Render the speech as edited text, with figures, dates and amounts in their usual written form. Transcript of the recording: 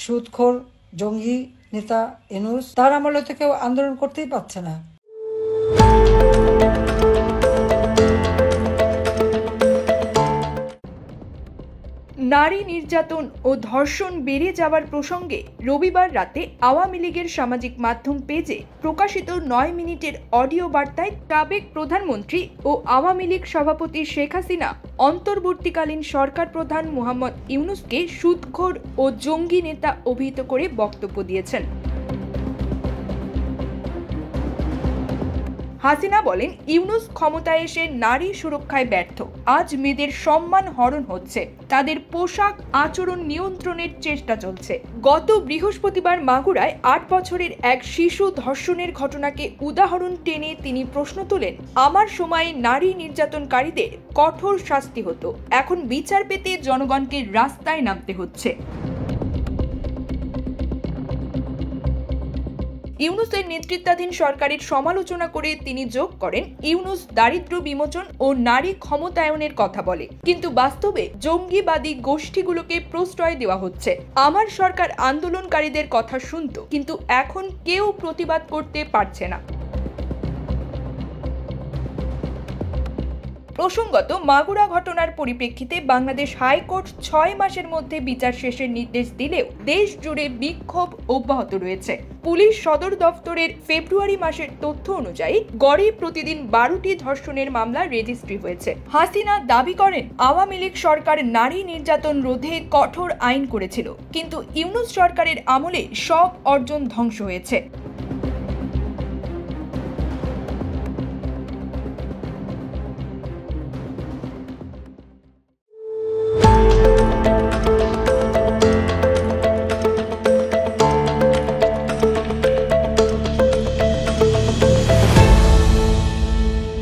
সুদখোর জঙ্গি নেতা ইউনূস, তার আমলে তো কেউ আন্দোলন করতেই পারছে না। নারী নির্যাতন ও ধর্ষণ বেড়ে যাওয়ার প্রসঙ্গে রবিবার রাতে আওয়ামী লীগের সামাজিক মাধ্যম পেজে প্রকাশিত 9 মিনিটের অডিও বার্তায় সাবেক প্রধানমন্ত্রী ও আওয়ামী লীগ সভাপতি শেখ হাসিনা অন্তর্বর্তীকালীন সরকার প্রধান মোহাম্মদ ইউনূসকে সুদখোর ও জঙ্গি নেতা অভিহিত করে বক্তব্য দিয়েছেন। হাসিনা বলেন, ইউনূস ক্ষমতায় এসে নারী সুরক্ষায় ব্যর্থ। আজ মেয়েদের সম্মান হরণ হচ্ছে, তাদের পোশাক আচরণ নিয়ন্ত্রণের চেষ্টা চলছে। গত বৃহস্পতিবার মাগুরায় 8 বছরের এক শিশু ধর্ষণের ঘটনাকে উদাহরণ টেনে তিনি প্রশ্ন তোলেন, আমার সময়ে নারী নির্যাতনকারীদের কঠোর শাস্তি হতো, এখন বিচার পেতে জনগণকে রাস্তায় নামতে হচ্ছে। ইউনূসের নেতৃত্বাধীন সরকারের সমালোচনা করে তিনি যোগ করেন, ইউনূস দারিদ্র্য বিমোচন ও নারী ক্ষমতায়নের কথা বলে, কিন্তু বাস্তবে জঙ্গিবাদী গোষ্ঠীগুলোকে প্রশ্রয় দেওয়া হচ্ছে। আমার সরকার আন্দোলনকারীদের কথা শুনত, কিন্তু এখন কেউ প্রতিবাদ করতে পারছে না। প্রসঙ্গত, মাগুরা ঘটনার পরিপ্রেক্ষিতে বাংলাদেশ হাইকোর্ট 6 মাসের মধ্যে বিচার শেষের নির্দেশ দিলেও দেশ জুড়ে বিক্ষোভ অব্যাহত রয়েছে। পুলিশ সদর দফতরের ফেব্রুয়ারি মাসের তথ্য অনুযায়ী গড়ে প্রতিদিন 12টি ধর্ষণের মামলা রেজিস্ট্রি হয়েছে। হাসিনা দাবি করেন, আওয়ামী লীগ সরকার নারী নির্যাতন রোধে কঠোর আইন করেছিল, কিন্তু ইউনূস সরকারের আমলে সব অর্জন ধ্বংস হয়েছে।